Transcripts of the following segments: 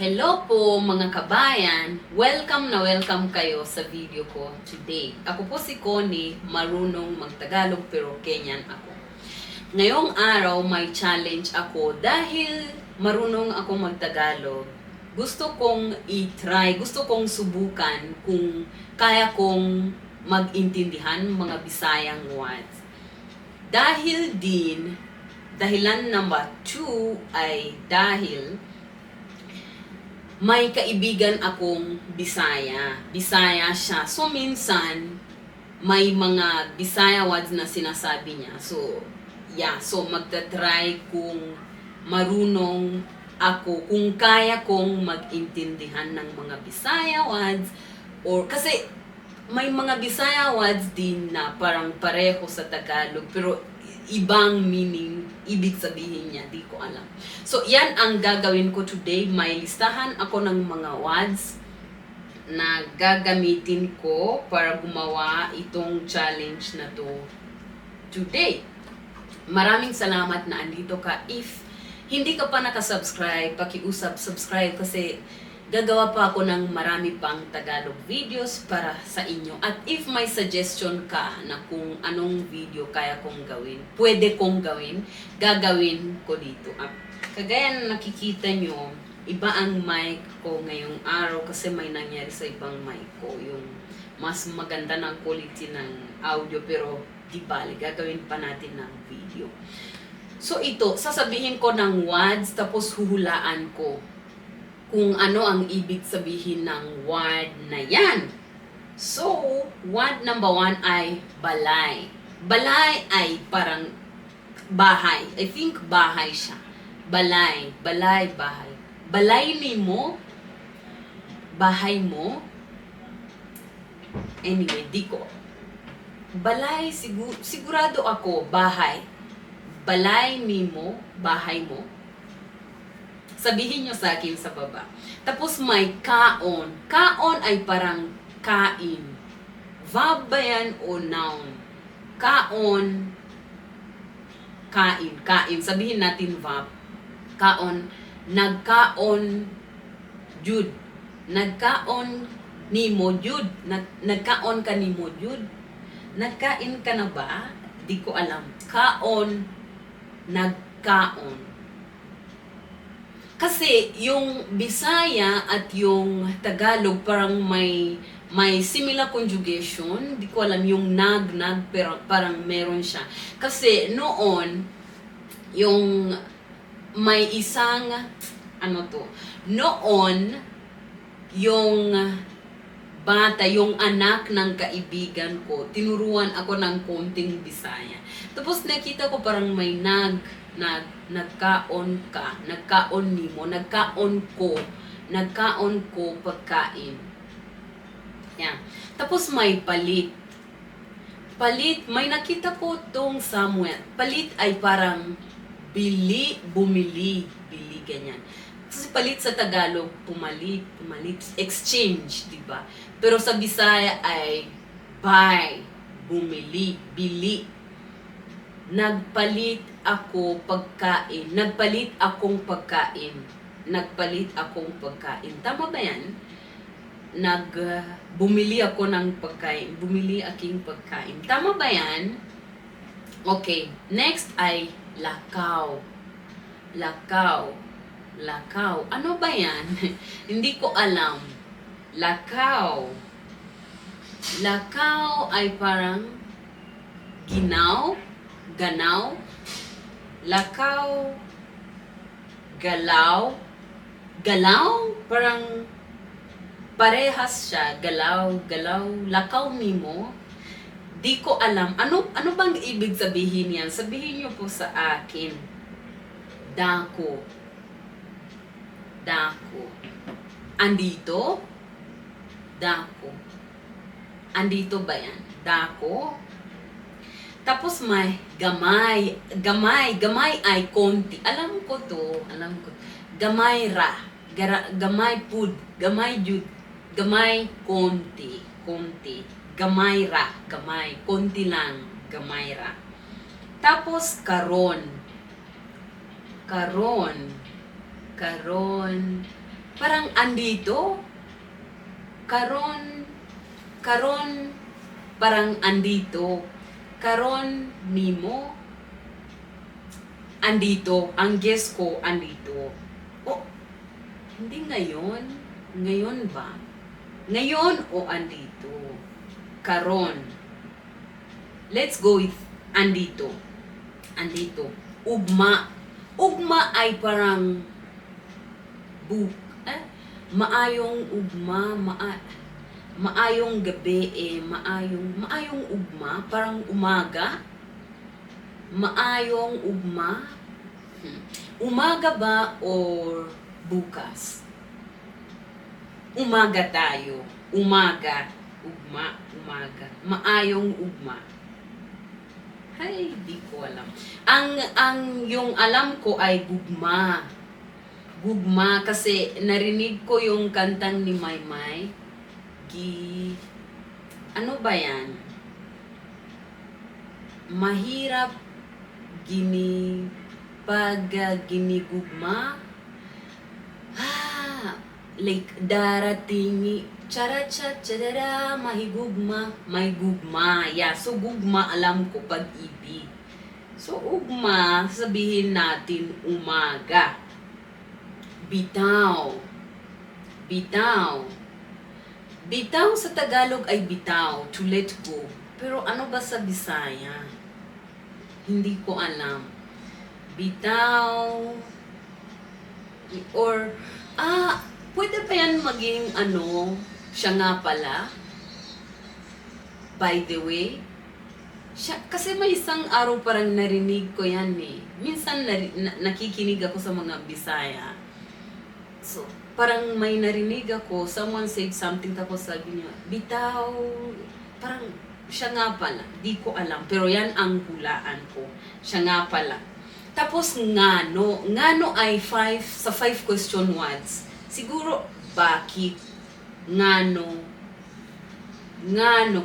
Hello po mga kabayan! Welcome na welcome kayo sa video ko today. Ako po si Connie, marunong magtagalog pero Kenyan ako. Ngayong araw may challenge ako dahil marunong ako magtagalog. Gusto kong i-try, gusto kong subukan kung kaya kong mag-intindihan mga Bisayang words. Dahilan number 2 ay dahil may kaibigan akong Bisaya. Bisaya siya. So, minsan, may mga Bisaya words na sinasabi niya. So, yeah. So, magta-try kung marunong ako, kung kaya kong mag-intindihan ng mga Bisaya words. Or, kasi, may mga Bisaya words din na parang pareho sa Tagalog. Pero, ibang meaning, ibig sabihin niya, di ko alam. So, yan ang gagawin ko today. May listahan ako ng mga words na gagamitin ko para gumawa itong challenge na to today. Maraming salamat na andito ka. If hindi ka pa nakasubscribe, pakiusap, subscribe kasi gagawa pa ako ng marami pang Tagalog videos para sa inyo. At if may suggestion ka na kung anong video kaya kong gawin, pwede kong gawin, gagawin ko dito. Kagaya na nakikita nyo, iba ang mic ko ngayong araw kasi may nangyari sa ibang mic ko. Yung mas maganda ng quality ng audio pero di bali, gagawin pa natin ng video. So ito, sasabihin ko ng words tapos huhulaan ko kung ano ang ibig sabihin ng word na yan. So, word number 1 ay balay. Balay ay parang bahay. I think bahay siya. Balay, balay, bahay. Balay ni mo, bahay mo. Anyway, di ko. Balay, sigurado ako, bahay. Balay ni mo, bahay mo. Sabihin nyo sa akin sa baba. Tapos may kaon. Kaon ay parang kain. Verb ba yan o noun? Kaon, kain. Kain. Sabihin natin verb. Kaon. Nagkaon, jud. Nagkaon ni mo, jud. Nagkaon ka ni mo, jud. Nagkain ka na ba? Di ko alam. Kaon, nagkaon. Kasi yung Bisaya at yung Tagalog parang may similar conjugation. Di ko alam yung nag pero parang meron siya. Kasi noon yung may isang noon yung bata, yung anak ng kaibigan ko, tinuruan ako ng konting Bisaya. Tapos nakita ko parang may nagkaon ka, nagkaon nimo, nagkaon ko pagkain. Yan. Tapos may palit. Palit, may nakita ko tong somewhere. Palit ay parang bili, bumili, bili, ganyan. Kasi palit sa Tagalog, pumalit, exchange, di ba? Pero sa Bisaya ay buy, bumili, bili. Nagpalit ako pagkain. Nagpalit akong pagkain. Nagpalit akong pagkain. Tama ba yan? Bumili ako ng pagkain. Bumili aking pagkain. Tama ba yan? Okay. Next ay lakaw. Lakaw. Lakaw. Ano ba yan? Hindi ko alam. Lakaw. Lakaw ay parang ginaw. Ganaw, lakaw, galaw, parang parehas siya, galaw, lakaw nimo. Di ko alam, ano bang ibig sabihin yan? Sabihin niyo po sa akin. Dako, andito, dako, andito ba yan? Dako. Tapos may gamay. Gamay ay konti. Alam ko. Gamay ra. Gamay pud. Gamay jud. Gamay konti. Gamay ra. Gamay. Konti lang. Gamay ra. Tapos karon. Karon. Parang andito. Karon, parang andito. Karon nimo, andito. Ang guess ko, andito. Oh, hindi ngayon. Ngayon ba? Ngayon o andito? Karon. Let's go with andito. Andito. Ugma. Ugma ay parang maayong ugma, maayong gabi maayong ugma, parang umaga. Maayong ugma. Umaga ba or bukas? Umaga tayo. Umaga. Ugma. Umaga. Maayong ugma. Ay, di ko alam. Ang yung alam ko ay gugma. Gugma kasi narinig ko yung kantang ni Maymay. Ano ba yan? Mahirap ginigugma. Like darating charara mahigugma, may gugma. Yeah, so gugma alam ko pag-ibig. So ugma, sabihin natin umaga. Bitaw. Bitaw. Bitaw sa Tagalog ay bitaw, to let go. Pero ano ba sa Bisaya? Hindi ko alam. Bitaw. Or, pwede pa yan maging siya nga pala? By the way, kasi may isang araw parang narinig ko yan eh. Minsan nakikinig ako sa mga Bisaya. So, parang may narinig ako, someone said something, tapos sabi niya, bitaw, parang siya nga pala, di ko alam, pero yan ang hulaan ko, siya nga pala. Tapos ngano ay 5 question words, siguro, bakit, ngano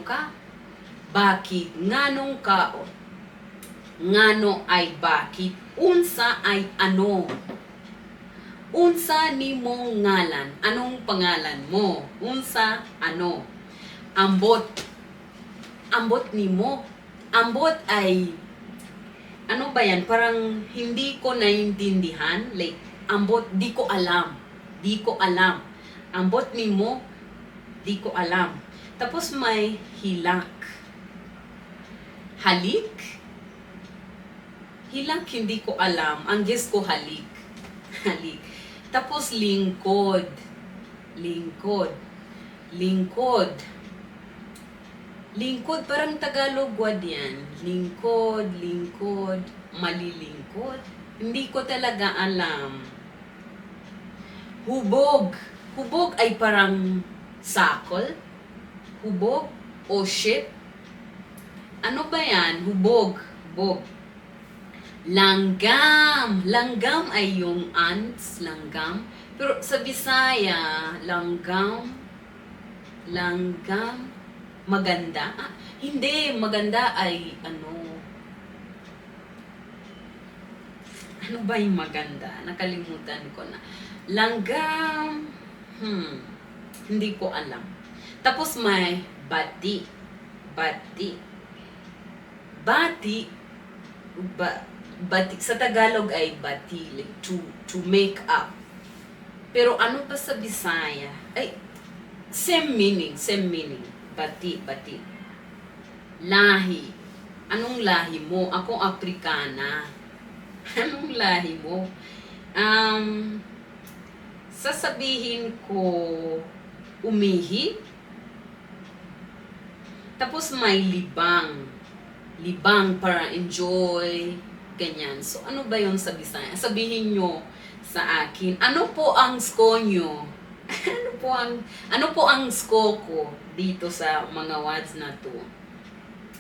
ka, bakit, nganong ka, ngano ay bakit, unsa ay ano, unsa nimo ngalan? Anong pangalan mo? Unsa ano? Ambot. Ambot nimo. Ambot ay ano ba yan? Parang hindi ko naintindihan. Like ambot, di ko alam. Di ko alam. Ambot nimo, di ko alam. Tapos may hilak. Halik? Hilak hindi ko alam. Ang guess ko halik. Halik. Tapos lingkod. Lingkod. Lingkod. Lingkod, parang Tagalog word yan. Lingkod, lingkod, malilingkod. Hindi ko talaga alam. Hubog. Hubog ay parang sakol. Hubog o ship. Ano ba yan? Hubog. Hubog. Langgam. Langgam ay yung ants, langgam. Pero sa Bisaya, langgam, maganda. Hindi, maganda ay ano ba yung maganda? Nakalimutan ko na. Langgam, hindi ko alam. Tapos may bati. Bati. Bati, bati, sa Tagalog ay bati, like to make up. Pero ano pa sa Bisaya? Ay, same meaning. Bati, bati. Lahi. Anong lahi mo? Ako Afrikana. Anong lahi mo? Sasabihin ko umihi. Tapos may libang. Libang para enjoy, ganyan. So, ano ba yun sa Bisaya? Sabihin nyo sa akin, ano po ang score nyo? ano po ang score ko dito sa mga words na to?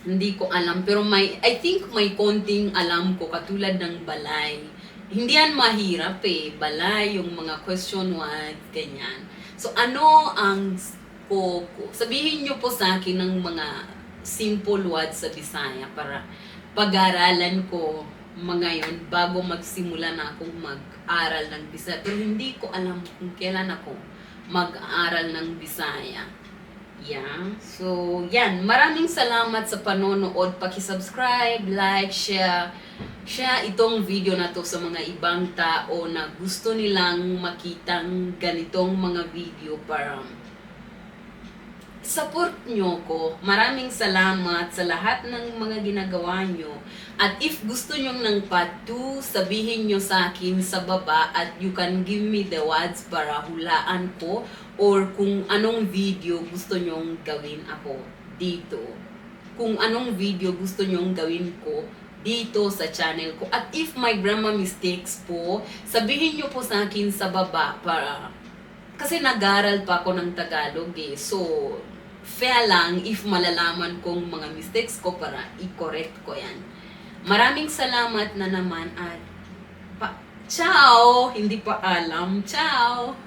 Hindi ko alam, pero I think may konting alam ko, katulad ng balay. Hindi yan mahirap balay, yung mga question words, ganyan. So, ano ang score ko? Sabihin nyo po sa akin ng mga simple words sa Bisaya para pag-aralan ko mga yon bago magsimula na akong mag-aral ng Bisaya. Pero hindi ko alam kung kailan ako mag-aaral ng Bisaya. Yeah. So, yan. Maraming salamat sa panonood. Paki-subscribe, like, share itong video na to sa mga ibang tao na gusto nilang makitang ganitong mga video para support nyo ko. Maraming salamat sa lahat ng mga ginagawa nyo. At if gusto nyo ng part 2, sabihin nyo sa akin sa baba at you can give me the words para hulaan ko or kung anong video gusto nyong gawin ako dito. Kung anong video gusto nyong gawin ko dito sa channel ko. At if my grammar mistakes po, sabihin nyo po sa akin sa baba para kasi nag-aral pa ako ng Tagalog eh. So, fair lang if malalaman kong mga mistakes ko para i-correct ko yan. Maraming salamat na naman at ciao! Hindi pa alam. Ciao!